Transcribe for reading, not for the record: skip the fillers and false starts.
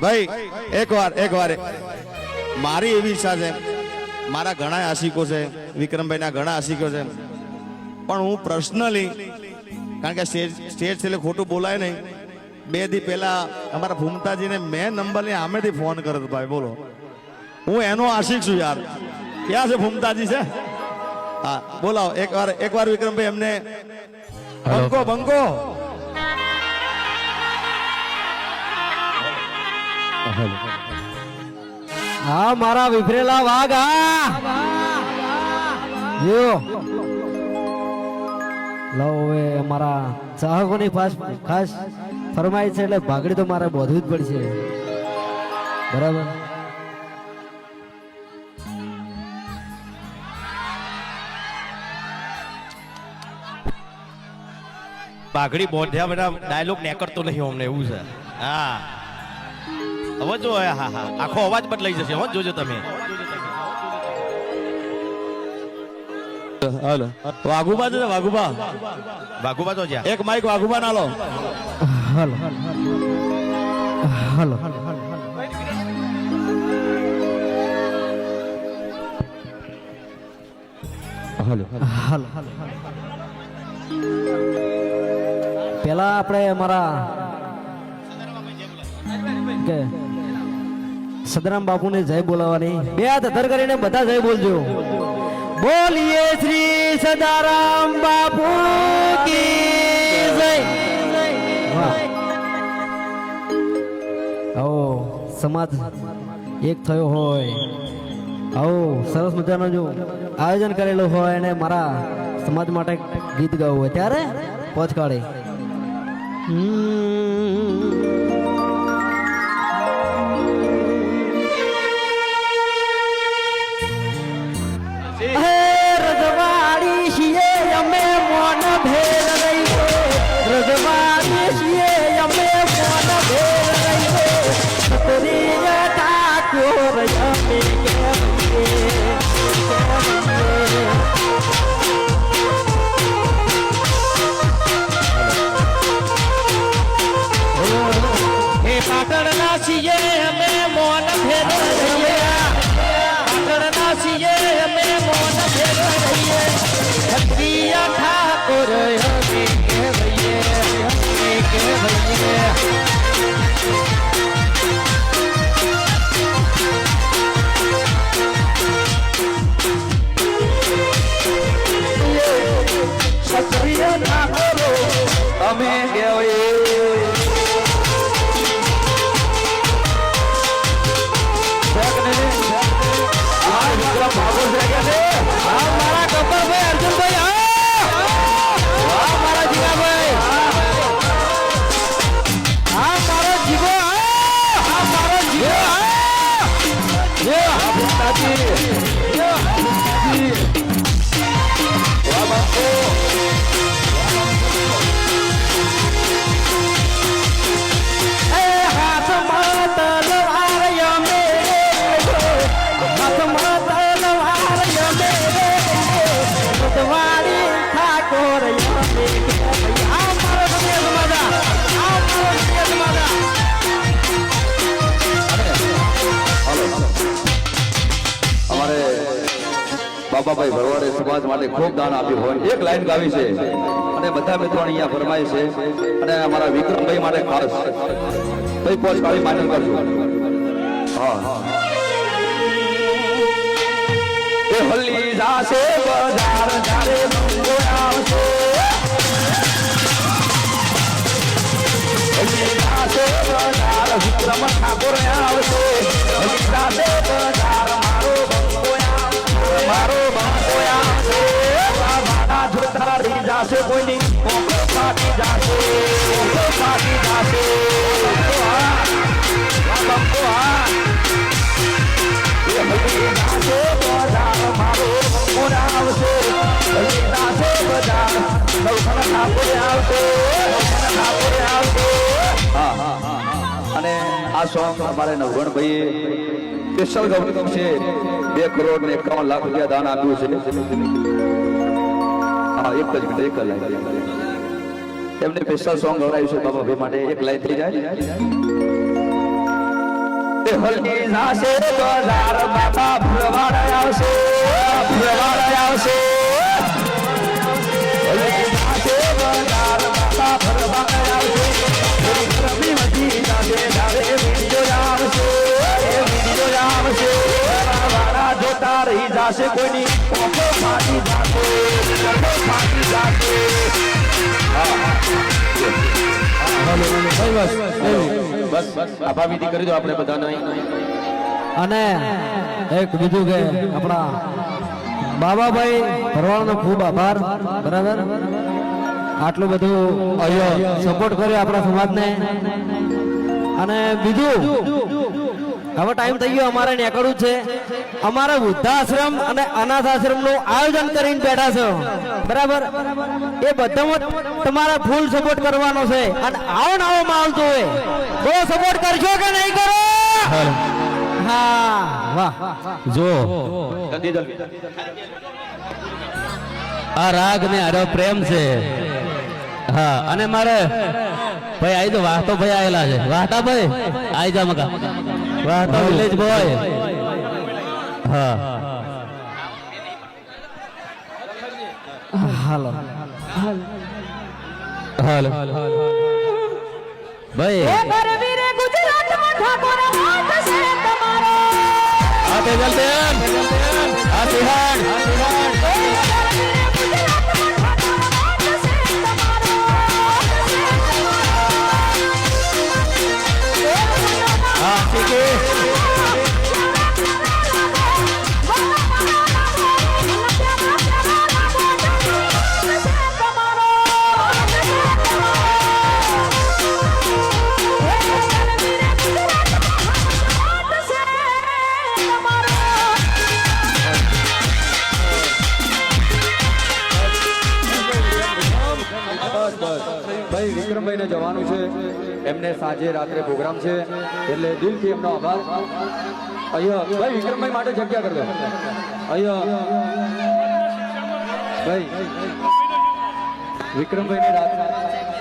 ભાઈ એક વાર મારી એવી ઈચ્છા છે, મારા ઘણા આશિકો છે, વિક્રમભાઈના ઘણા આશિકો છે, પણ હું પર્સનલી, કારણ કે સ્ટેજ છે એટલે ખોટું બોલાય નહીં, 2 દી પહેલા અમારા ભૂમતાજીને મેં નંબરની આમેથી ફોન કર્યો ભાઈ, બોલો હું એનો આશિક છું યાર. ક્યાં છે ભૂમતાજી? છે હા, બોલાવો એકવાર વિક્રમભાઈ એમને. બંકો હા મારા વિફરેલા વાઘ. જો લો હવે અમારા ચાહકોની ખાસ ફરમાઈ છે એટલે ભાગડી તો મારે બોધવું જ પડશે, બરાબર? પાઘડી બોધ્યા બધા ડાયલોગ નેકરતો નહીં અમને, એવું છે. હા હવે જો, હા આખો અવાજ બદલાઈ જશે, હો જોજો તમે. હાલો વાઘુબા છે, વાઘુબા તો જ્યાં એક માઈક વાઘુબા ના લો. હાલો હાલો હાલો પેલા આપણે અમારા કે સદરામ બાપુને જય બોલાવવાની. 2 હાથ અધર કરીને બધા જય બોલજો. બોલીએ શ્રી સદારામ બાપુ કી જય. વાહ, આવો સમાજ એક થયો હોય, આવો સરસ મજાનો જો આયોજન કરેલું હોય અને મારા સમાજ માટે ગીત ગાવું હોય ત્યારે પહોંચ કાઢે. રજવાડી છીએ અમે મોન ભેર રહીએ, રજવાડી છીએ અમે મોન ભેર રહીએ, છત્રીય ઠાકોર અમે પાટણના છીએ અમે મોન ભેર રહીએ, પાટણના છીએ અમે મોન ભેર રહીએ, છત્રીય ઠાકોર અમે કહેવાઈએ, અમે કહેવાઈએ. છત્રીય ઠાકોરો અમે કહેવાઈએ. બાબાભાઈ ભરવાડે સમાજ માટે ખૂબ દાન આપ્યું હોય. એક લાઈન ગાવી છે અને બધા મિત્રો અહીંયા ફરમાય છે, અને અમારા વિક્રમભાઈ માટે ખાસ ભાઈ પોચ કાળી માન્ય કરજો. હા એ હલ્લી જાશે બજાર જારે મંગો આવશે, હલ્લી જાશે બજાર વિક્રમ ઠાકોર આવશે, હલ્લી જાશે બજાર મારો બંગો મારો બંગોયા છે, મારા જોતા રહી જાશે કોઈની કોકો પાટી જાશે, કોકો પાટી જાશે. બંગો હા એ હલ્લી જાશે બજાર મારો બંગો આવશે, હલ્લી જાશે બજાર નવખણ ઠાકોર આવશે, નવખણ ઠાકોર આવશે. હા અને આ સોંગ અમારે નવગણભાઈએ સ્પેશિયલ ગૌરવ છે, 2 કરોડ ને 51 લાખ રૂપિયા દાન આપ્યું છે. હા એક જ લાઈન એમને સ્પેશિયલ સોંગ ગવડાવ્યું છે બાબા ભાઈ માટે. એક લાઈન થઈ જાય. એ હલતી જાશે બજાર બાપા ફૂલવાડ આવશે ફૂલવાડ આવશે હલતી જાશે બજાર બાપા ફૂલવાડ આવશે રમી વધી જાશે ધારે વિડીયો આવશે એ વિડીયો આવશે વાળા જોતા રહી જાશે કોઈની ઓખો ફાટી જાશે ઓખો ફાટી જાશે બસ આભાર વિધિ કરી દો આપણે બધાને અને એક બીજું કે આપણા બાબાભાઈ ભરવાડનો ખૂબ આભાર બરાબર આટલું બધું સપોર્ટ કર્યો આપણા સમાજને અને બીજું હવે ટાઈમ થઈ ગયો અમારે નીકળવું છે અમારે વૃદ્ધાશ્રમ અને અનાથ આશ્રમ નું આયોજન કરીને બેઠા છો બરાબર એ બધામાં તમારે ફૂલ સપોર્ટ કરવાનો છે અને આવો ને આવો માહોલ જોવે બહુ સપોર્ટ કરશો કે નહીં કરો હા વાહ જો જલ્દી જલ્દી આ રાગ ને આરો પ્રેમ છે હા અને મારે ભાઈ આઈ તો વાહતો ભાઈ આયેલા છે વાહતા ભાઈ આઈ જા મકા વાહતા વિલેજ બોય હા હાલો હાલ ભાઈ આતે જલ્દી આતે હાડ ભાઈ વિક્રમભાઈ ને જવાનું છે એમને સાંજે રાત્રે પ્રોગ્રામ છે એટલે દિલથી એમનો આભાર અહીંયા ભાઈ વિક્રમભાઈ માટે જગ્યા કરી દો અહીંયા ભાઈ વિક્રમભાઈ ને રાત